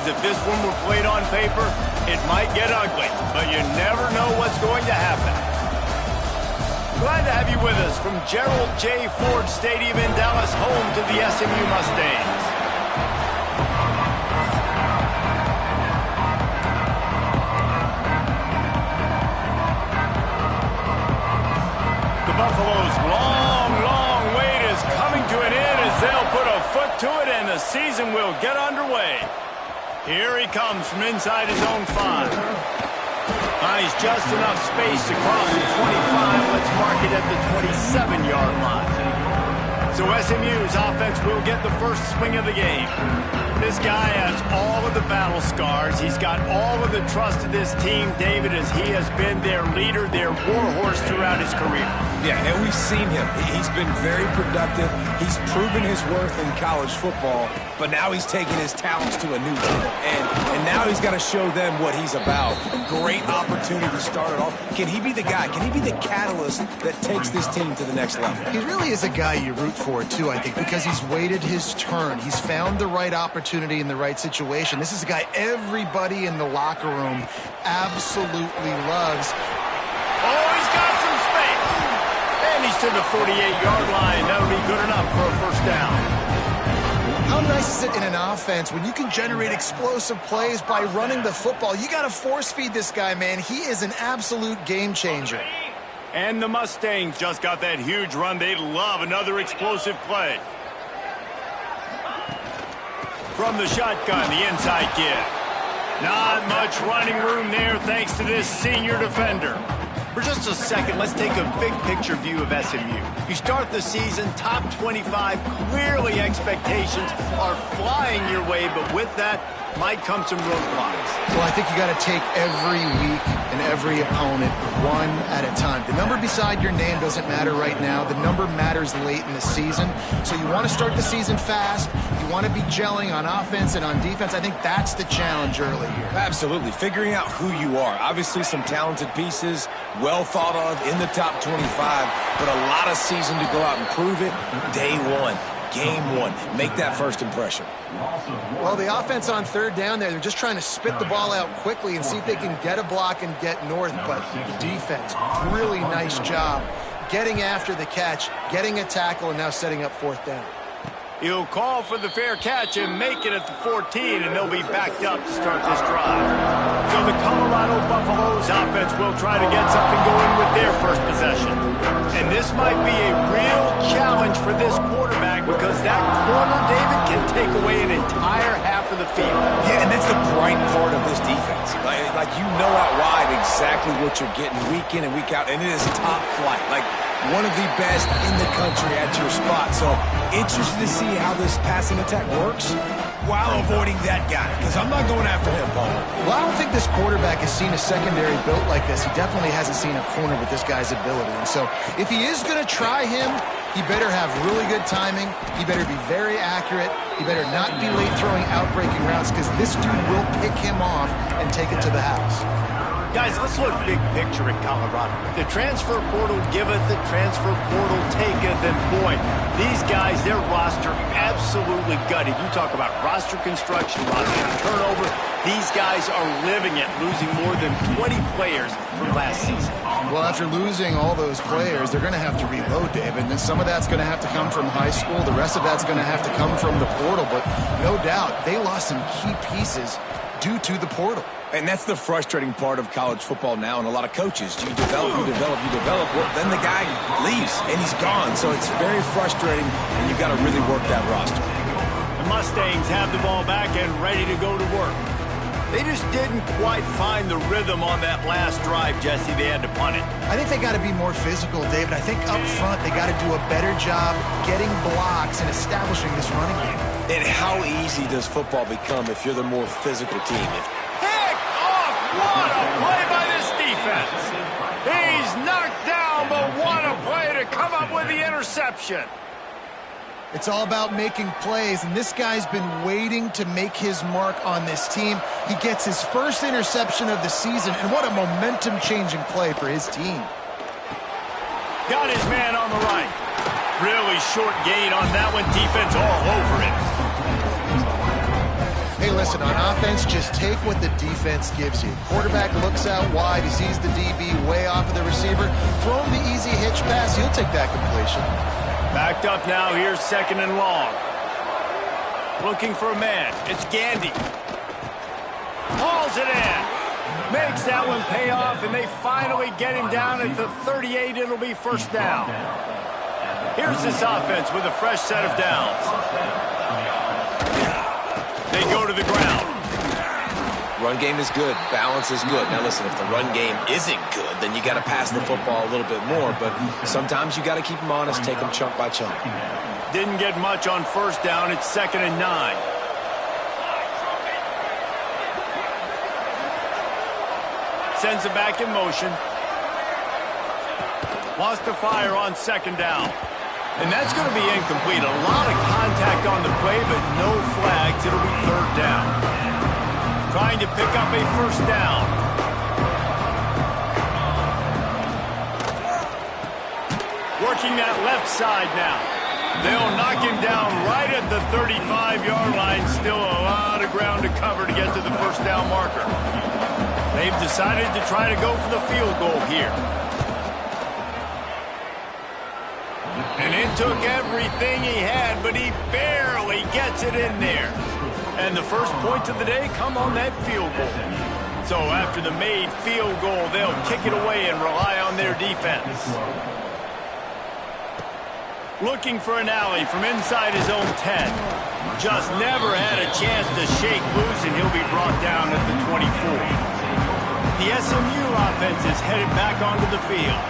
because if this one were played on paper, it might get ugly, but you never know what's going to happen. Glad to have you with us from Gerald J. Ford Stadium in Dallas, home to the SMU Mustangs. The Buffaloes' long wait is coming to an end as they'll put a foot to it and the season will get underway. Here he comes from inside his own 5. Finds just enough space to cross the 25. Let's mark it at the 27-yard line. So SMU's offense will get the first swing of the game. This guy has all of the battle scars. He's got all of the trust of this team, David, as he has been their leader, their warhorse throughout his career. Yeah, and we've seen him. He's been very productive. He's proven his worth in college football, but now he's taking his talents to a new level. And now he's got to show them what he's about. Great opportunity to start it off. Can he be the guy? Can he be the catalyst that takes this team to the next level? He really is a guy you root for, too, I think, because he's waited his turn. He's found the right opportunity in the right situation. This is a guy everybody in the locker room absolutely loves. Oh, he's got some space. And he's to the 48-yard line. That'll be good enough for a first down. How nice is it in an offense when you can generate explosive plays by running the football? You got to force feed this guy, man. He is an absolute game changer. And the Mustangs just got that huge run. They love another explosive play. From the shotgun, the inside give. Not much running room there thanks to this senior defender. For just a second, let's take a big picture view of SMU. You start the season top 25. Clearly expectations are flying your way, but with that might come some roadblocks. Well, I think you got to take every week and every opponent one at a time. The number beside your name doesn't matter right now. The number matters late in the season. So you want to start the season fast. You want to be gelling on offense and on defense. I think that's the challenge early here. Absolutely. Figuring out who you are. Obviously some talented pieces, well thought of in the top 25, but a lot of season to go out and prove it. Day one. Game one. Make that first impression. Well, the offense on third down there, they're just trying to spit the ball out quickly and see if they can get a block and get north. But the defense, really nice job getting after the catch, getting a tackle, and now setting up fourth down. He'll call for the fair catch and make it at the 14, and they'll be backed up to start this drive. So the Colorado Buffaloes offense will try to get something going with their first possession. And this might be a real challenge for this quarterback because that corner, David, can take away an entire half of the field. Yeah, and that's the bright part of this defense. Like you know out wide exactly what you're getting week in and week out, and it is top flight. Like one of the best in the country at your spot. So interested to see how this passing attack works while avoiding that guy, because I'm not going after him, Paul. Well, I don't think this quarterback has seen a secondary built like this. He definitely hasn't seen a corner with this guy's ability. And so if he is going to try him, he better have really good timing. He better be very accurate. He better not be late throwing out-breaking routes because this dude will pick him off and take it to the house. Guys, let's look big picture at Colorado. The transfer portal giveth, the transfer portal taketh, and boy, these guys, their roster absolutely gutted. You talk about roster construction, roster turnover. These guys are living it, losing more than 20 players from last season. Well, after losing all those players, they're going to have to reload, David. And then some of that's going to have to come from high school. The rest of that's going to have to come from the portal. But no doubt, they lost some key pieces due to the portal. And that's the frustrating part of college football now, and a lot of coaches. You develop. Well, then the guy leaves, and he's gone. So it's very frustrating, and you've got to really work that roster. The Mustangs have the ball back and ready to go to work. They just didn't quite find the rhythm on that last drive, Jesse. They had to punt it. I think they got to be more physical, David. I think up front they got to do a better job getting blocks and establishing this running game. And how easy does football become if you're the more physical team? What a play by this defense. He's knocked down, but what a play to come up with the interception. It's all about making plays, and this guy's been waiting to make his mark on this team. He gets his first interception of the season, and what a momentum-changing play for his team. Got his man on the right. Really short gain on that one. Defense all over it. Hey, listen, on offense, just take what the defense gives you. Quarterback looks out wide. He sees the DB way off of the receiver. Throw him the easy hitch pass. He'll take that completion. Backed up now. Here's 2nd and long. Looking for a man. It's Gandy. Hauls it in. Makes that one pay off, and they finally get him down at the 38. It'll be 1st down. Here's this offense with a fresh set of downs. They go to the ground. Run game is good. Balance is good. Now, listen, if the run game isn't good, then you got to pass the football a little bit more. But sometimes you got to keep them honest, take them chunk by chunk. Didn't get much on 1st down. It's 2nd and 9. Sends it back in motion. Wants to fire on 2nd down. And that's going to be incomplete. A lot of contact on the play, but no flags. It'll be 3rd down. Trying to pick up a 1st down. Working that left side now. They'll knock him down right at the 35-yard line. Still a lot of ground to cover to get to the 1st down marker. They've decided to try to go for the field goal here. And it took everything he had, but he barely gets it in there. And the first points of the day come on that field goal. So after the made field goal, they'll kick it away and rely on their defense. Looking for an alley from inside his own 10. Just never had a chance to shake loose, and he'll be brought down at the 24. The SMU offense is headed back onto the field.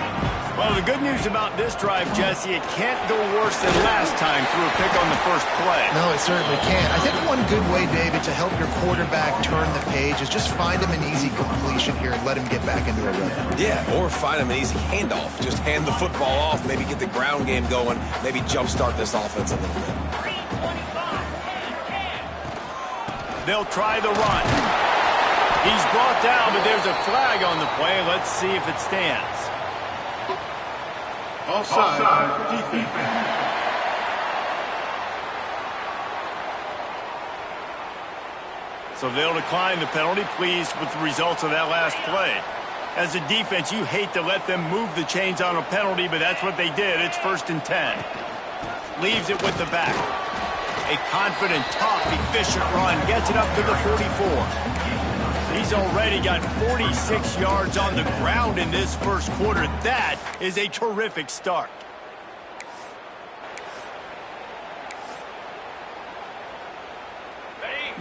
Well, the good news about this drive, Jesse, it can't go worse than last time through a pick on the first play. No, it certainly can't. I think one good way, David, to help your quarterback turn the page is just find him an easy completion here and let him get back into a rhythm. Yeah, or find him an easy handoff. Just hand the football off, maybe get the ground game going, maybe jumpstart this offense a little bit. They'll try the run. He's brought down, but there's a flag on the play. Let's see if it stands. Offside, defense. So they'll decline the penalty, pleased with the results of that last play. As a defense, you hate to let them move the chains on a penalty, but that's what they did. It's 1st and 10. Leaves it with the back. A confident, tough, efficient run. Gets it up to the 44. He's already got 46 yards on the ground in this first quarter. That is a terrific start.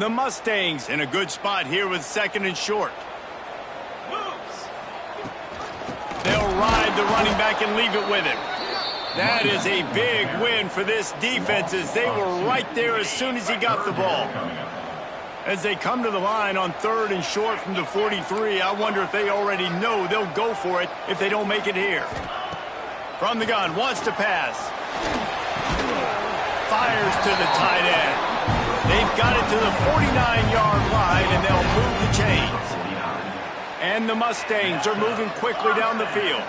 The Mustangs in a good spot here with 2nd and short. They'll ride the running back and leave it with him. That is a big win for this defense as they were right there as soon as he got the ball. As they come to the line on 3rd and short from the 43, I wonder if they already know they'll go for it if they don't make it here. From the gun, wants to pass. Fires to the tight end. They've got it to the 49-yard line, and they'll move the chains. And the Mustangs are moving quickly down the field.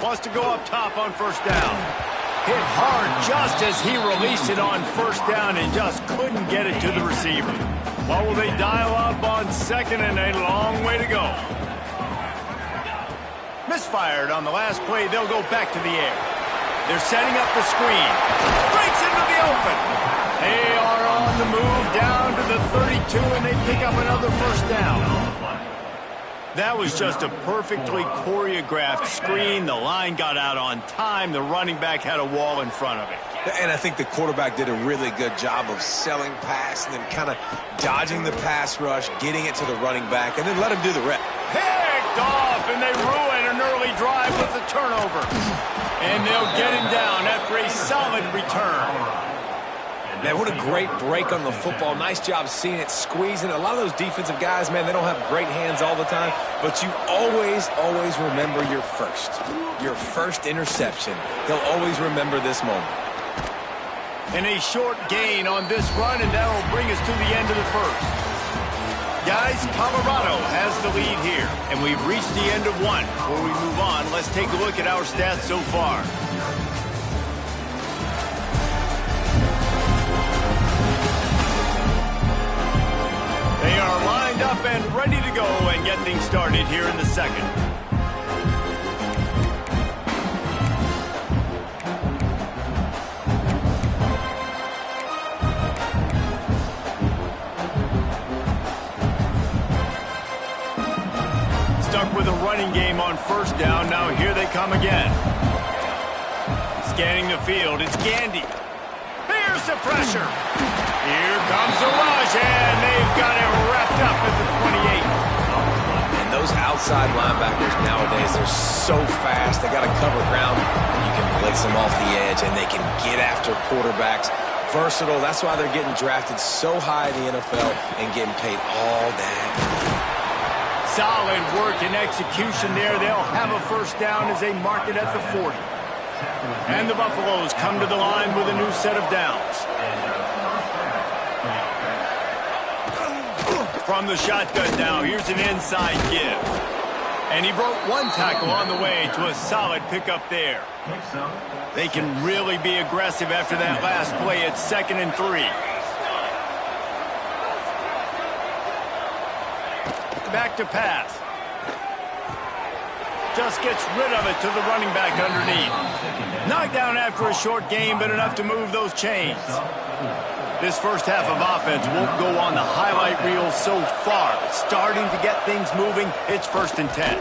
Wants to go up top on 1st down. Hit hard just as he released it on 1st down and just couldn't get it to the receiver. Well, will they dial up on 2nd and a long way to go? Misfired on the last play. They'll go back to the air. They're setting up the screen. Breaks into the open. They are on the move down to the 32, and they pick up another 1st down. That was just a perfectly choreographed screen. The line got out on time. The running back had a wall in front of it. And I think the quarterback did a really good job of selling pass and then kind of dodging the pass rush, getting it to the running back, and then let him do the rest. Picked off, and they ruin an early drive with the turnover. And they'll get him down after a solid return. Man, what a great break on the football. Nice job seeing it, squeezing. A lot of those defensive guys, man, they don't have great hands all the time, but you always remember your first interception. They'll always remember this moment. And a short gain on this run, and that'll bring us to the end of the first. Guys, Colorado has the lead here, and we've reached the end of one. Before we move on, let's take a look at our stats so far. and ready to go and get things started here in the second. Stuck with a running game on first down. Now here they come again. Scanning the field, it's Gandy. Here's the pressure. Here comes the rush, and they've got it wrapped up at the 28. And those outside linebackers nowadays, they're so fast. They got to cover ground. You can blitz them off the edge, and they can get after quarterbacks. Versatile. That's why they're getting drafted so high in the NFL and getting paid all that money. Solid work and execution there. They'll have a first down as they mark it at the 40. And the Buffaloes come to the line with a new set of downs. From the shotgun now, here's an inside give. And he broke one tackle on the way to a solid pickup there. They can really be aggressive after that last play. It's 2nd and 3. Back to pass. Just gets rid of it to the running back underneath. Knocked down after a short game, but enough to move those chains. This first half of offense won't go on the highlight reel so far. It's starting to get things moving. It's 1st and 10.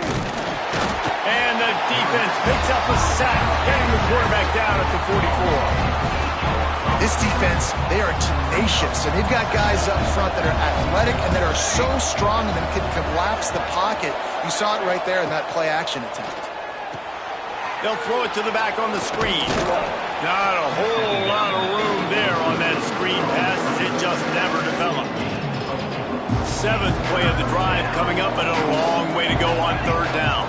And the defense picks up a sack, getting the quarterback down at the 44. This defense, they are tenacious, and they've got guys up front that are athletic and that are so strong and that can collapse the pocket. You saw it right there in that play-action attempt. They'll throw it to the back on the screen. Not a whole lot of room there on that screen pass as it just never developed. 7th play of the drive coming up, and a long way to go on 3rd down.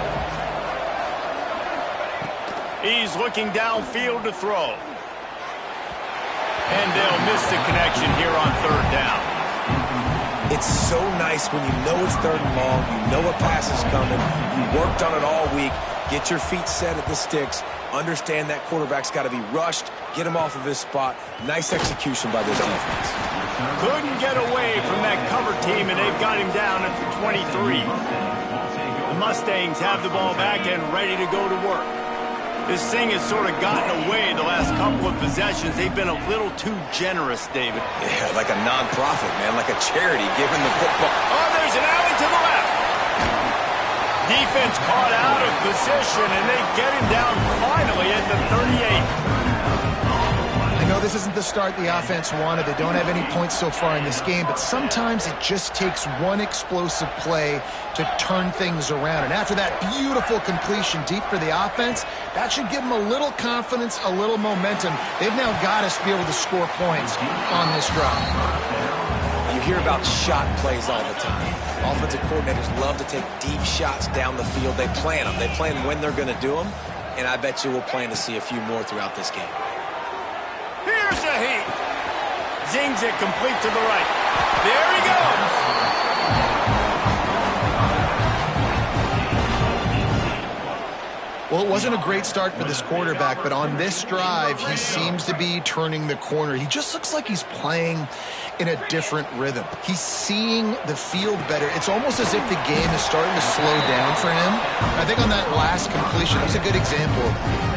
He's looking downfield to throw. And they'll miss the connection here on 3rd down. It's so nice when you know it's 3rd and long, you know a pass is coming, you worked on it all week, get your feet set at the sticks, understand that quarterback's got to be rushed, get him off of his spot. Nice execution by this defense. Couldn't get away from that cover team, and they've got him down at the 23. The Mustangs have the ball back and ready to go to work. This thing has sort of gotten away the last couple of possessions. They've been a little too generous, David. Yeah, like a non-profit, man, like a charity giving the football. Oh, there's an alley to the left. Defense caught out of position, and they get him down finally at the 38. I know this isn't the start the offense wanted. They don't have any points so far in this game, but sometimes it just takes one explosive play to turn things around. And after that beautiful completion deep for the offense, that should give them a little confidence, a little momentum. They've now got us to be able to score points on this drive. You hear about shot plays all the time. Offensive coordinators love to take deep shots down the field. They plan them. They plan when they're going to do them, and I bet you we'll plan to see a few more throughout this game. Here's a heat. Zings it complete to the right. There he goes. Well, it wasn't a great start for this quarterback, but on this drive, he seems to be turning the corner. He just looks like he's playing in a different rhythm. He's seeing the field better. It's almost as if the game is starting to slow down for him. I think on that last completion, it was a good example of that.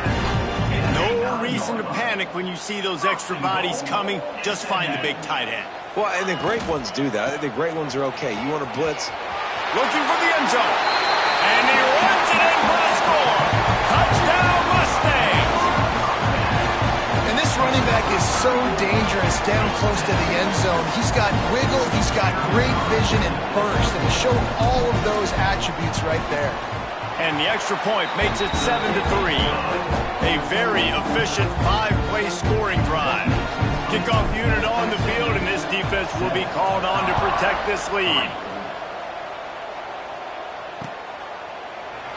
No reason to panic when you see those extra bodies coming. Just find the big tight end. Well, and the great ones do that. The great ones are okay. You want to blitz. Looking for the end zone. And he runs it in for the score. Touchdown, Mustangs. And this running back is so dangerous down close to the end zone. He's got wiggle, he's got great vision and burst, and he showed all of those attributes right there. And the extra point makes it 7-3. A very efficient 5-play scoring drive. Kickoff unit on the field, and this defense will be called on to protect this lead.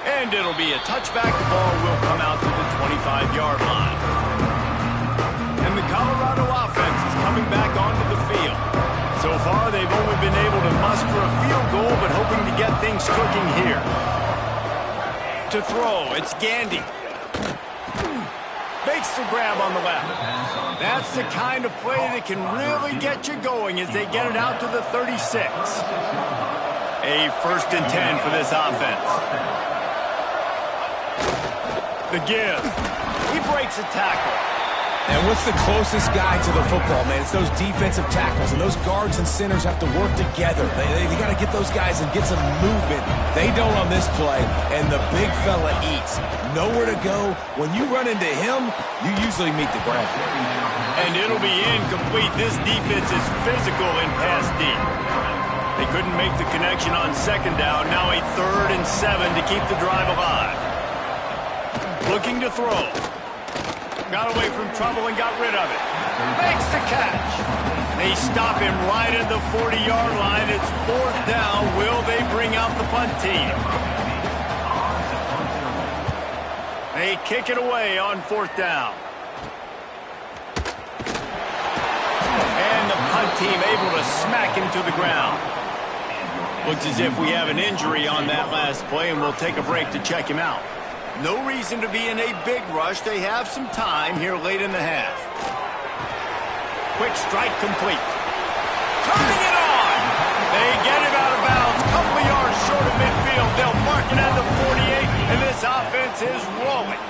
And it'll be a touchback. The ball will come out to the 25-yard line. And the Colorado offense is coming back onto the field. So far, they've only been able to muster a field goal, but hoping to get things cooking here. To throw, it's Gandy. Makes the grab on the left. That's the kind of play that can really get you going as they get it out to the 36. A 1st and 10 for this offense. The give. He breaks a tackle. And what's the closest guy to the football, man? It's those defensive tackles, and those guards and centers have to work together. They got to get those guys and get some movement. They don't on this play, and the big fella eats. Nowhere to go. When you run into him, you usually meet the ground. And it'll be incomplete. This defense is physical in pass deep. They couldn't make the connection on 2nd down. Now a 3rd and 7 to keep the drive alive. Looking to throw. Got away from trouble and got rid of it. Makes the catch. They stop him right at the 40-yard line. It's 4th down. Will they bring out the punt team? They kick it away on 4th down. And the punt team able to smack him to the ground. Looks as if we have an injury on that last play, and we'll take a break to check him out. No reason to be in a big rush. They have some time here late in the half. Quick strike complete. Turning it on. They get him out of bounds. Couple of yards short of midfield. They'll mark it at the 48, and this offense is rolling.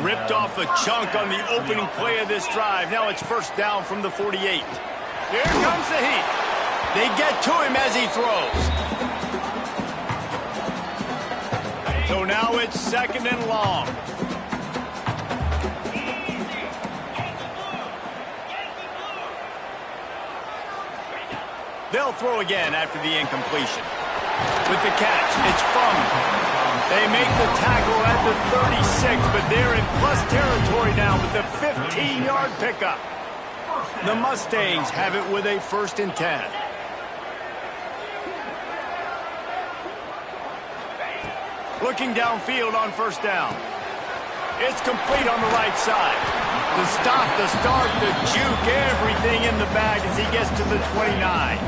Ripped off a chunk on the opening play of this drive. Now it's 1st down from the 48. Here comes the heat. They get to him as he throws. So now it's 2nd and long. They'll throw again after the incompletion. With the catch, it's Fung. They make the tackle at the 36, but they're in plus territory now with the 15-yard pickup. The Mustangs have it with a 1st and 10. Looking downfield on 1st down. It's complete on the right side. The stop, the start, the juke, everything in the bag as he gets to the 29.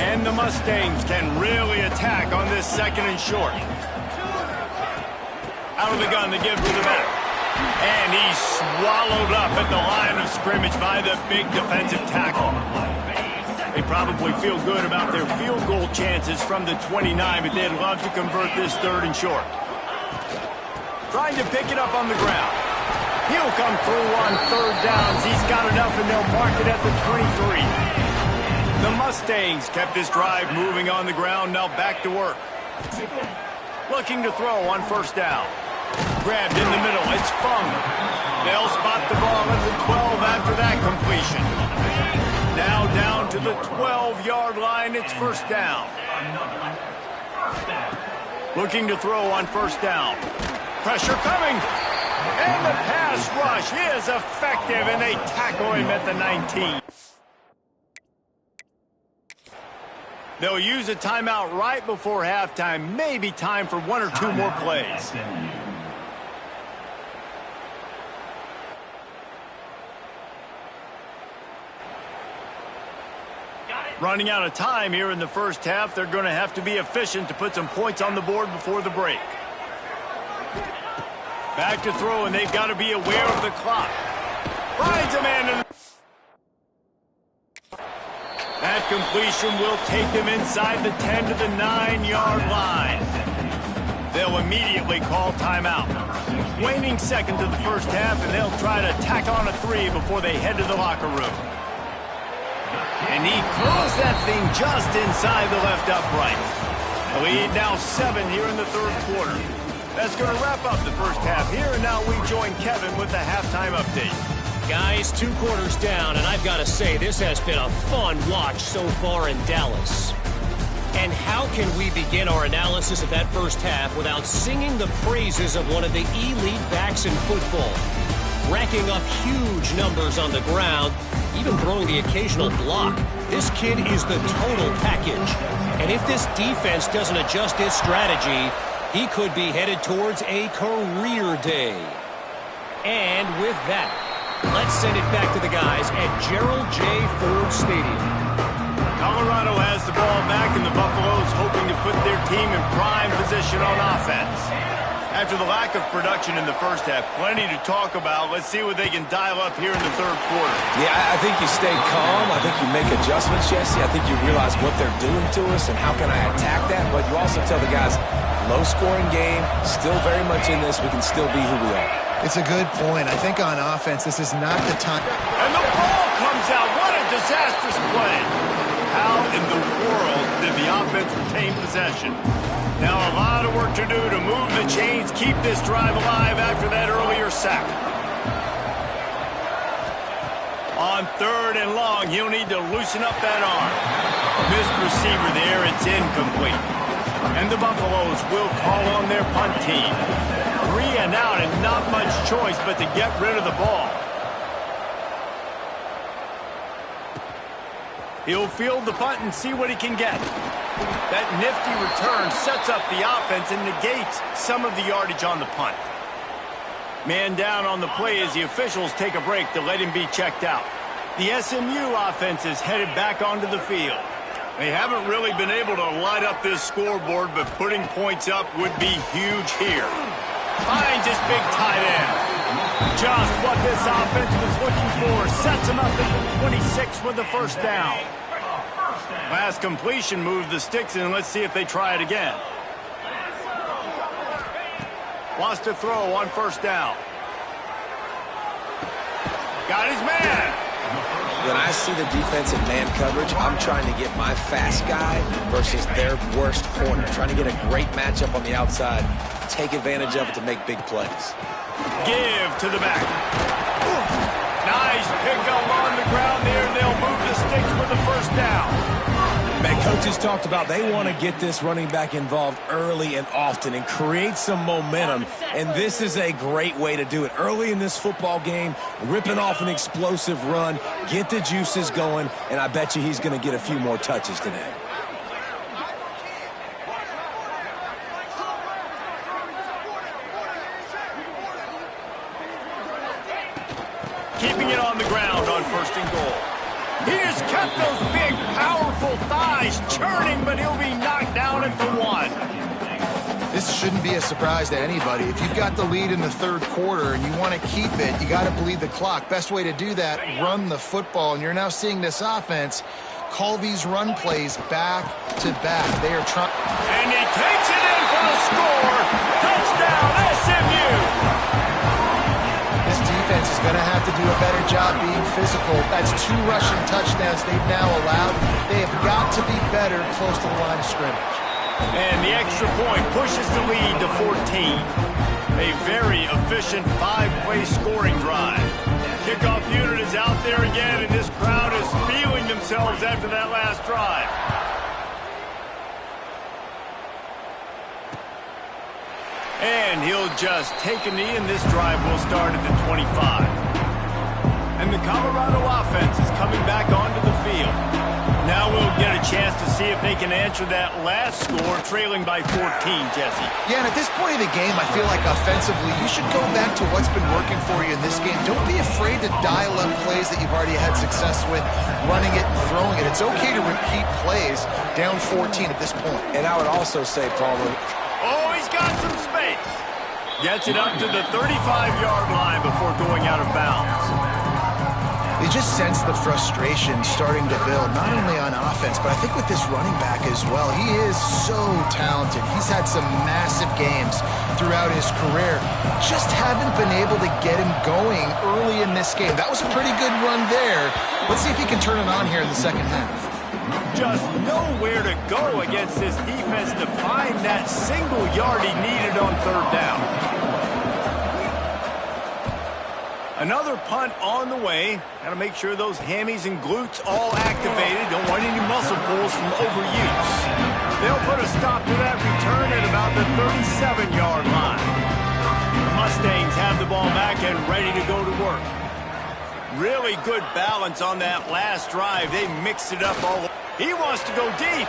And the Mustangs can really attack on this 2nd and short. Out of the gun, the give to the back. And he's swallowed up at the line of scrimmage by the big defensive tackle. They probably feel good about their field goal chances from the 29, but they'd love to convert this 3rd and short. Trying to pick it up on the ground. He'll come through on 3rd downs. He's got enough, and they'll mark it at the 23. The Mustangs kept this drive moving on the ground. Now back to work. Looking to throw on 1st down. Grabbed in the middle. It's Fung. They'll spot the ball at the 12 after that completion. Now down to the 12-yard line. It's 1st down. Looking to throw on 1st down. Pressure coming. And the pass rush is effective, and they tackle him at the 19. They'll use a timeout right before halftime. Maybe time for 1 or 2 more plays. Running out of time here in the 1st half. They're going to have to be efficient to put some points on the board before the break. Back to throw, and they've got to be aware of the clock. Finds a man. That completion will take them inside the 10 to the 9-yard line. They'll immediately call timeout. Waning seconds of the 1st half, and they'll try to tack on a 3 before they head to the locker room. And he closed that thing just inside the left upright. The lead now 7 here in the 3rd quarter. That's going to wrap up the 1st half here, and now we join Kevin with the halftime update. Guys, 2 quarters down, and I've got to say, this has been a fun watch so far in Dallas. And how can we begin our analysis of that 1st half without singing the praises of one of the elite backs in football? Racking up huge numbers on the ground, even throwing the occasional block. This kid is the total package. And if this defense doesn't adjust its strategy, he could be headed towards a career day. And with that, let's send it back to the guys at Gerald J. Ford Stadium. Colorado has the ball back, and the Buffaloes hoping to put their team in prime position on offense. After the lack of production in the first half, plenty to talk about. Let's see what they can dial up here in the third quarter. Yeah, I think you stay calm. I think you make adjustments, Jesse. I think you realize what they're doing to us and how can I attack that. But you also tell the guys, low-scoring game, still very much in this. We can still be who we are. It's a good point. I think on offense, this is not the time. And the ball comes out. What a disastrous play. How in the world did the offense retain possession? Now a lot of work to do to move the chains, keep this drive alive after that earlier sack. On 3rd and long, he'll need to loosen up that arm. Missed receiver there, it's incomplete. And the Buffaloes will call on their punt team. 3 and out and not much choice but to get rid of the ball. He'll field the punt and see what he can get. That nifty return sets up the offense and negates some of the yardage on the punt. Man down on the play as the officials take a break to let him be checked out. The SMU offense is headed back onto the field. They haven't really been able to light up this scoreboard, but putting points up would be huge here. Finds his big tight end. Just what this offense was looking for. Sets him up at the 26 with the first down. Last completion moved the sticks in. Let's see if they try it again. Wants to throw on 1st down. Got his man. When I see the defense in man coverage, I'm trying to get my fast guy versus their worst corner. Trying to get a great matchup on the outside. Take advantage of it to make big plays. Give to the back. Nice pickup on the ground there. They'll move the sticks with the 1st down. Man, coaches talked about they want to get this running back involved early and often and create some momentum, and this is a great way to do it. Early in this football game, ripping off an explosive run, get the juices going, and I bet you he's going to get a few more touches today. Keeping it on the ground on 1st and goal. He just kept those big, powerful thighs churning, but he'll be knocked down at the 1. This shouldn't be a surprise to anybody. If you've got the lead in the 3rd quarter and you want to keep it, you got to bleed the clock. Best way to do that, run the football. And you're now seeing this offense call these run plays back to back. They are trying. And he takes it in for the score. Touchdown, SMU. This defense is going to have to do a better job being physical. That's 2 rushing touchdowns they've now allowed. They have got to be better close to the line of scrimmage. And the extra point pushes the lead to 14. A very efficient 5-play scoring drive. Kickoff unit is out there again, and this crowd is feeling themselves after that last drive. And he'll just take a knee, and this drive will start at the 25. And the Colorado offense is coming back onto the field. Now we'll get a chance to see if they can answer that last score, trailing by 14, Jesse. Yeah, and at this point of the game, I feel like offensively, you should go back to what's been working for you in this game. Don't be afraid to dial up plays that you've already had success with, running it and throwing it. It's okay to repeat plays down 14 at this point. And I would also say, Palmer, oh, he's got some space. Gets it up to the 35-yard line before going out of bounds. You just sense the frustration starting to build, not only on offense, but I think with this running back as well. He is so talented. He's had some massive games throughout his career. Just haven't been able to get him going early in this game. That was a pretty good run there. Let's see if he can turn it on here in the second half. Just nowhere to go against this defense to find that single yard he needed on 3rd down. Another punt on the way. Got to make sure those hammies and glutes all activated. Don't want any muscle pulls from overuse. They'll put a stop to that return at about the 37-yard line. The Mustangs have the ball back and ready to go to work. Really good balance on that last drive. They mixed it up all. He wants to go deep.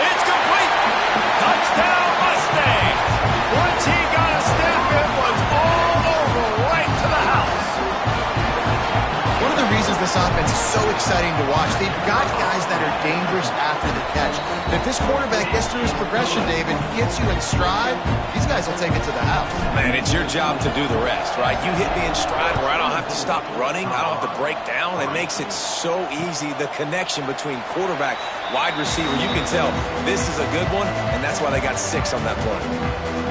It's complete. Touchdown, Mustangs. Once he got a step, it was all over right to the house. One of the reasons this offense is so exciting to watch. They've got guys that are dangerous after the catch. And if this quarterback gets through his progression, David, gets you in stride, these guys will take it to the house. Man, it's your job to do the rest, right? You hit me in stride where I don't have to stop running. I don't have to break down. It makes it so easy, the connection between quarterback, wide receiver. You can tell this is a good one, and that's why they got 6 on that play.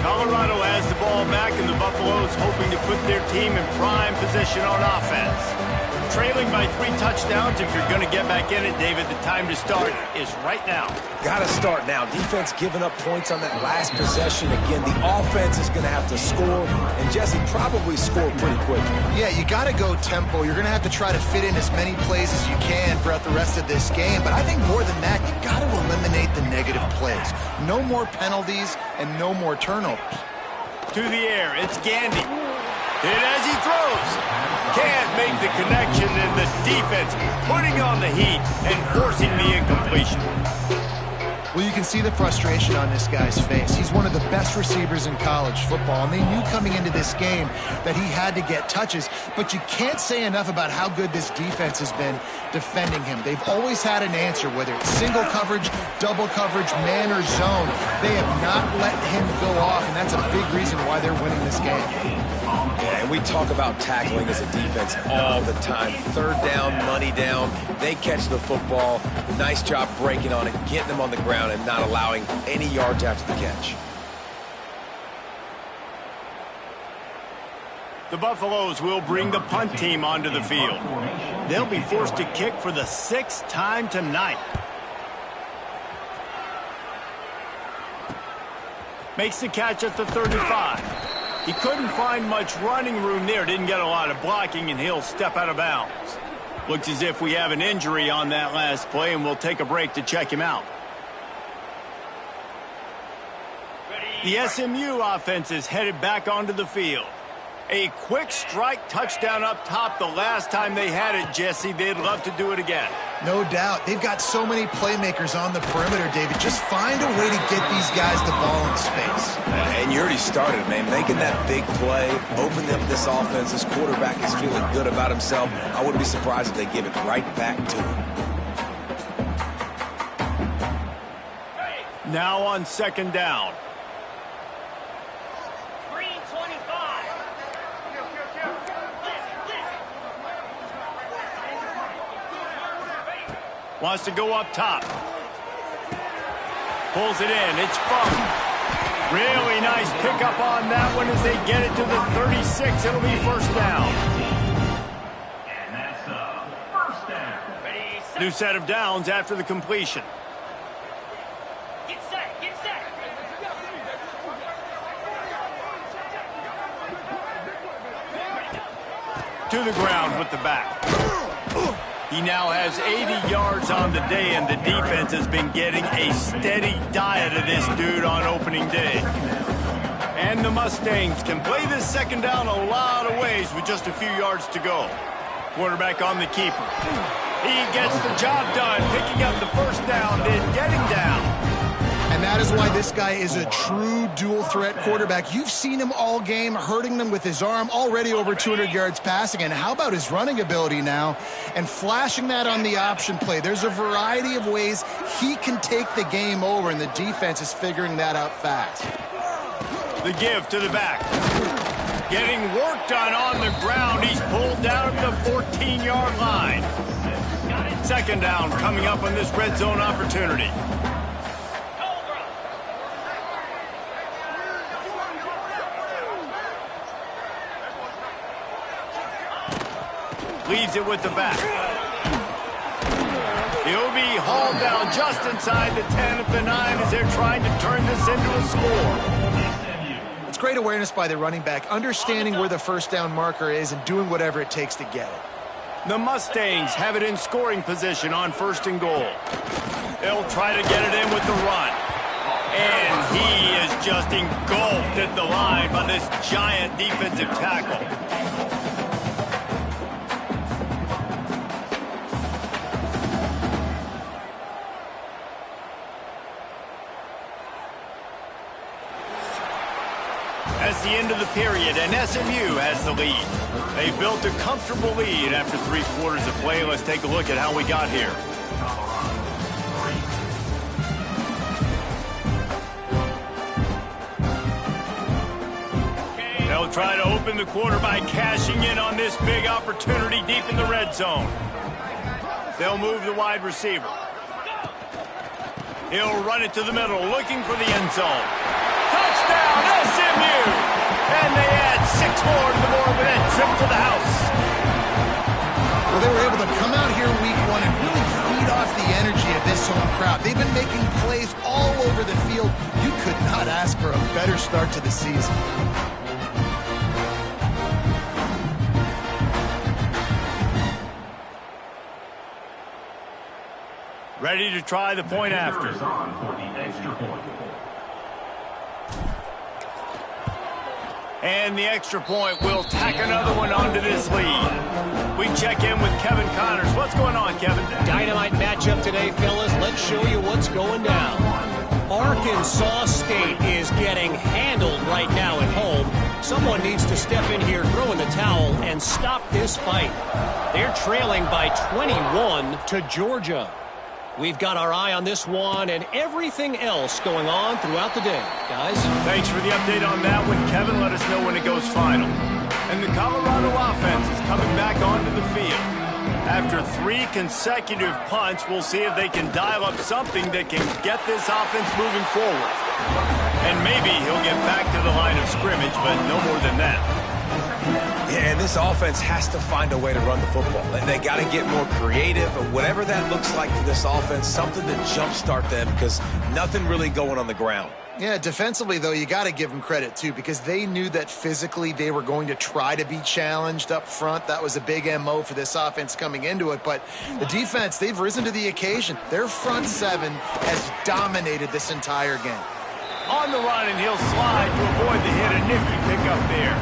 Colorado has the ball back, and the Buffaloes hoping to put their team in prime position on offense. Trailing by 3 touchdowns. If you're going to get back in it, David, the time to start is right now. Got to start now. Defense giving up points on that last possession. Again, the offense is going to have to score, and Jesse probably score pretty quickly. Yeah, you got to go tempo. You're going to have to try to fit in as many plays as you can throughout the rest of this game. But I think more than that, you got to eliminate the negative plays. No more penalties and no more turnovers. To the air, it's Gandy. Hit as he throws. Can't make the connection, and the defense putting on the heat and forcing the incompletion. Well, you can see the frustration on this guy's face. He's one of the best receivers in college football, and they knew coming into this game that he had to get touches, but you can't say enough about how good this defense has been defending him. They've always had an answer, whether it's single coverage, double coverage, man or zone. They have not let him go off, and that's a big reason why they're winning this game. Yeah, and we talk about tackling as a defense all the time. 3rd down, money down. They catch the football. Nice job breaking on it, getting them on the ground, and not allowing any yards after the catch. The Buffaloes will bring the punt team onto the field. They'll be forced to kick for the 6th time tonight. Makes the catch at the 35. He couldn't find much running room there. Didn't get a lot of blocking, and he'll step out of bounds. Looks as if we have an injury on that last play, and we'll take a break to check him out. The SMU offense is headed back onto the field. A quick strike touchdown up top the last time they had it, Jesse. They'd love to do it again. No doubt. They've got so many playmakers on the perimeter, David. Just find a way to get these guys the ball in space. And you already started, man. Making that big play, opening up this offense. This quarterback is feeling good about himself. I wouldn't be surprised if they give it right back to him. Now on 2nd down. Wants to go up top. Pulls it in. It's Funk. Really nice pickup on that one as they get it to the 36. It'll be 1st down. And that's first down. New set of downs after the completion. Get set, get set. To the ground with the back. He now has 80 yards on the day, and the defense has been getting a steady diet of this dude on opening day. And the Mustangs can play this 2nd down a lot of ways with just a few yards to go. Quarterback on the keeper. He gets the job done, picking up the 1st down, then getting down. And that is why this guy is a true dual-threat quarterback. You've seen him all game, hurting them with his arm, already over 200 yards passing. And how about his running ability now? And flashing that on the option play. There's a variety of ways he can take the game over, and the defense is figuring that out fast. The give to the back. Getting work done on the ground. He's pulled down at the 14-yard line. 2nd down coming up on this red zone opportunity. Leaves it with the back. He'll be hauled down just inside the 10 at the 9 as they're trying to turn this into a score. It's great awareness by the running back, understanding where the 1st down marker is and doing whatever it takes to get it. The Mustangs have it in scoring position on 1st and goal. They'll try to get it in with the run. And he is just engulfed at the line by this giant defensive tackle. the end of the period, and SMU has the lead. They built a comfortable lead after 3 quarters of play. Let's take a look at how we got here. They'll try to open the quarter by cashing in on this big opportunity deep in the red zone. They'll move the wide receiver. He'll run it to the middle, looking for the end zone. Touchdown, SMU! And they add 6 more to the board with that trip to the house. Well, they were able to come out here week 1 and really feed off the energy of this home crowd. They've been making plays all over the field. You could not ask for a better start to the season. Ready to try the point after. And the extra point will tack another one onto this lead. We check in with Kevin Connors. What's going on, Kevin? Dynamite matchup today, fellas. Let's show you what's going down. Arkansas State is getting handled right now at home. Someone needs to step in here, throw in the towel, and stop this fight. They're trailing by 21 to Georgia. We've got our eye on this one and everything else going on throughout the day, guys. Thanks for the update on that one, Kevin. Let us know when it goes final. And the Colorado offense is coming back onto the field. After 3 consecutive punts, we'll see if they can dial up something that can get this offense moving forward. And maybe he'll get back to the line of scrimmage, but no more than that. Yeah, and this offense has to find a way to run the football. They got to get more creative, or whatever that looks like for this offense, something to jumpstart them, because nothing really going on the ground. Yeah, defensively, though, you got to give them credit, too, because they knew that physically they were going to try to be challenged up front. That was a big MO for this offense coming into it. But the defense, they've risen to the occasion. Their front 7 has dominated this entire game. On the run, and he'll slide to avoid the hit. A nifty pickup there.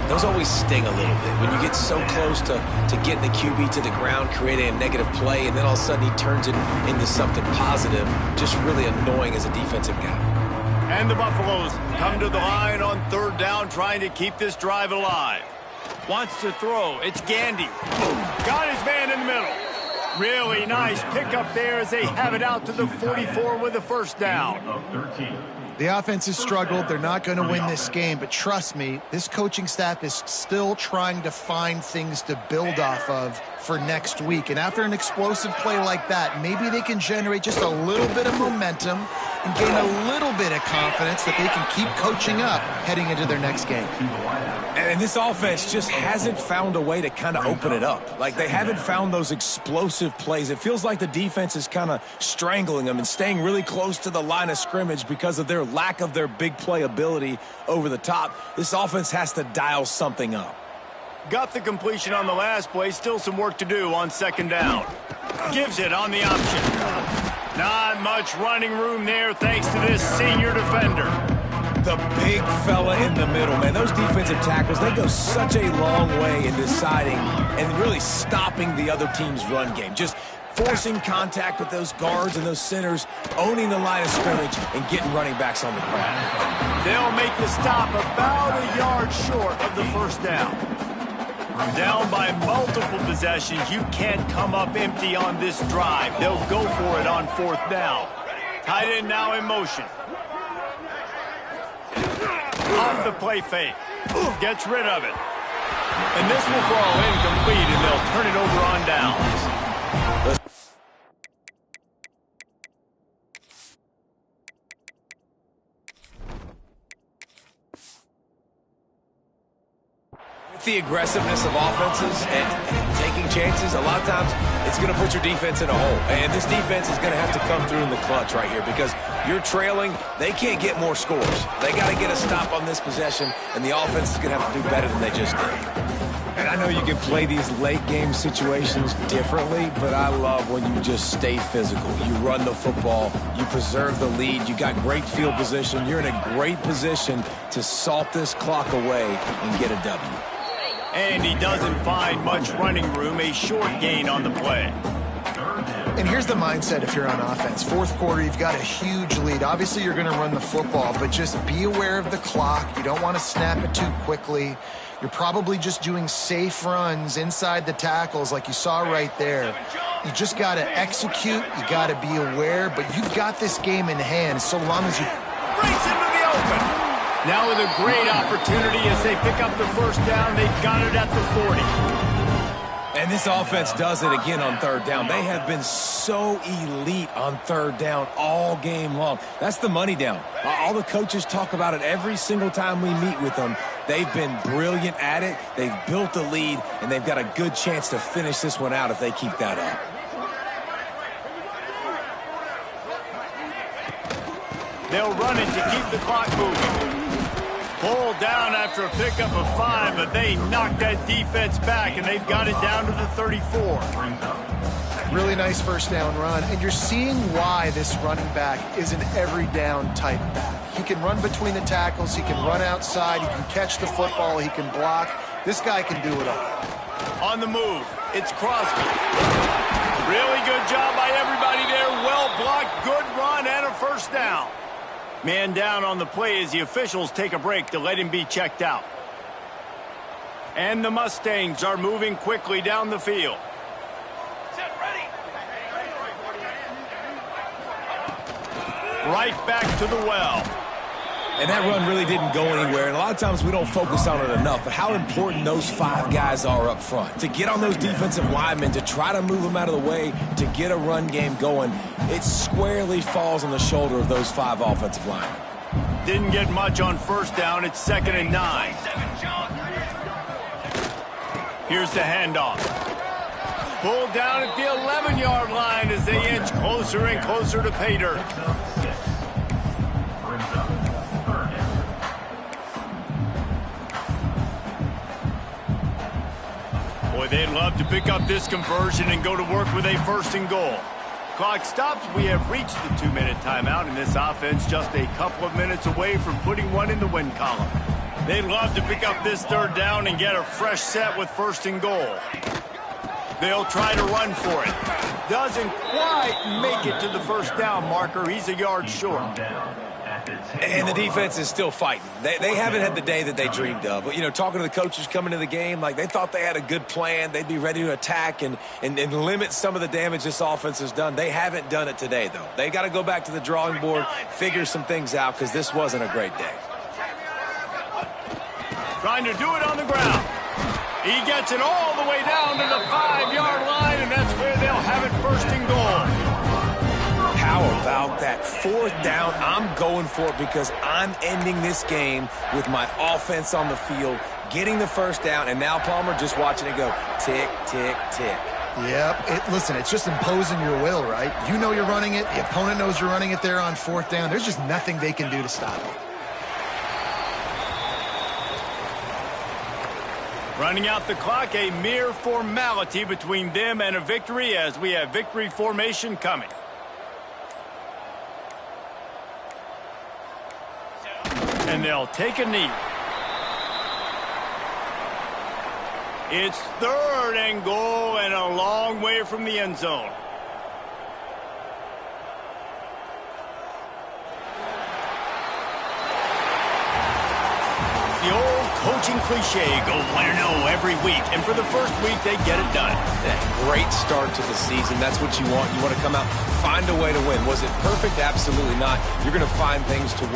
Those always sting a little bit when you get so close to getting the QB to the ground, creating a negative play, and then all of a sudden he turns it into something positive. Just really annoying as a defensive guy. And the Buffaloes come to the line on 3rd down, trying to keep this drive alive. Wants to throw. It's Gandy. Got his man in the middle. Really nice pickup there as they have it out to the 44 with a 1st down. The offense has struggled. They're not going to win this game, but trust me, this coaching staff is still trying to find things to build off of for next week. And after an explosive play like that, maybe they can generate just a little bit of momentum and gain a little bit of confidence that they can keep coaching up heading into their next game. And this offense just hasn't found a way to kind of open it up. Like, they haven't found those explosive plays. It feels like the defense is kind of strangling them and staying really close to the line of scrimmage because of their lack of their big play ability over the top. This offense has to dial something up. Got the completion on the last play. Still some work to do on 2nd down. Gives it on the option. Not much running room there thanks to this senior defender. The big fella in the middle, man. Those defensive tackles, they go such a long way in deciding and really stopping the other team's run game. Just forcing contact with those guards and those centers, owning the line of scrimmage, and getting running backs on the ground. They'll make the stop about a yard short of the 1st down. Down by multiple possessions, you can't come up empty on this drive. They'll go for it on 4th down. Tight end now in motion. Off the play fake. Gets rid of it. And this will fall incomplete, and they'll turn it over on downs. The aggressiveness of offenses and taking chances, a lot of times it's going to put your defense in a hole. And this defense is going to have to come through in the clutch right here because you're trailing. They can't get more scores. They got to get a stop on this possession, and the offense is going to have to do better than they just did. And I know you can play these late game situations differently, but I love when you just stay physical. You run the football, you preserve the lead, you got great field position. You're in a great position to salt this clock away and get a W. And he doesn't find much running room, a short gain on the play. And here's the mindset if you're on offense. Fourth quarter, you've got a huge lead. Obviously, you're going to run the football, but just be aware of the clock. You don't want to snap it too quickly. You're probably just doing safe runs inside the tackles like you saw right there. You just got to execute. You got to be aware, but you've got this game in hand so long as you... Breaks into the open. Now with a great opportunity as they pick up the first down. They've got it at the 40. And this offense does it again on third down. They have been so elite on third down all game long. That's the money down. All the coaches talk about it every single time we meet with them. They've been brilliant at it. They've built the lead, and they've got a good chance to finish this one out if they keep that up. They'll run it to keep the clock moving. Pulled down after a pickup of 5, but they knocked that defense back, and they've got it down to the 34. Really nice first down run, and you're seeing why this running back is an every down type back. He can run between the tackles, he can run outside, he can catch the football, he can block. This guy can do it all. On the move, it's Crosby. Really good job by everybody there. Well blocked, good run, and a first down. Man down on the play as the officials take a break to let him be checked out. And the Mustangs are moving quickly down the field. Right back to the well. And that run really didn't go anywhere, and a lot of times we don't focus on it enough, but how important those 5 guys are up front. To get on those defensive linemen, to try to move them out of the way, to get a run game going, it squarely falls on the shoulder of those 5 offensive linemen. Didn't get much on first down. It's 2nd and 9. Here's the handoff. Pulled down at the 11-yard line as they inch closer and closer to pay dirt. Boy, they'd love to pick up this conversion and go to work with a 1st and goal. Clock stops. We have reached the 2-minute timeout, and this offense just a couple of minutes away from putting one in the win column. They'd love to pick up this 3rd down and get a fresh set with 1st and goal. They'll try to run for it. Doesn't quite make it to the first down marker. He's a yard short. And the defense is still fighting. They haven't had the day that they dreamed of. But, you know, talking to the coaches coming to the game, like they thought they had a good plan. They'd be ready to attack and limit some of the damage this offense has done. They haven't done it today, though. They got to go back to the drawing board, figure some things out, because this wasn't a great day. Trying to do it on the ground. He gets it all the way down to the 5-yard line, and that's where they'll have it 1st and goal. How about that 4th down? I'm going for it because I'm ending this game with my offense on the field, getting the first down, and now Palmer just watching it go tick, tick, tick. Yep. Listen, it's just imposing your will, right? You know you're running it. The opponent knows you're running it there on 4th down. There's just nothing they can do to stop it. Running out the clock, a mere formality between them and a victory as we have victory formation coming. And they'll take a knee. It's 3rd and goal and a long way from the end zone. The old coaching cliche, go win or no every week. And for the first week, they get it done. That great start to the season. That's what you want. You want to come out, find a way to win. Was it perfect? Absolutely not. You're going to find things to work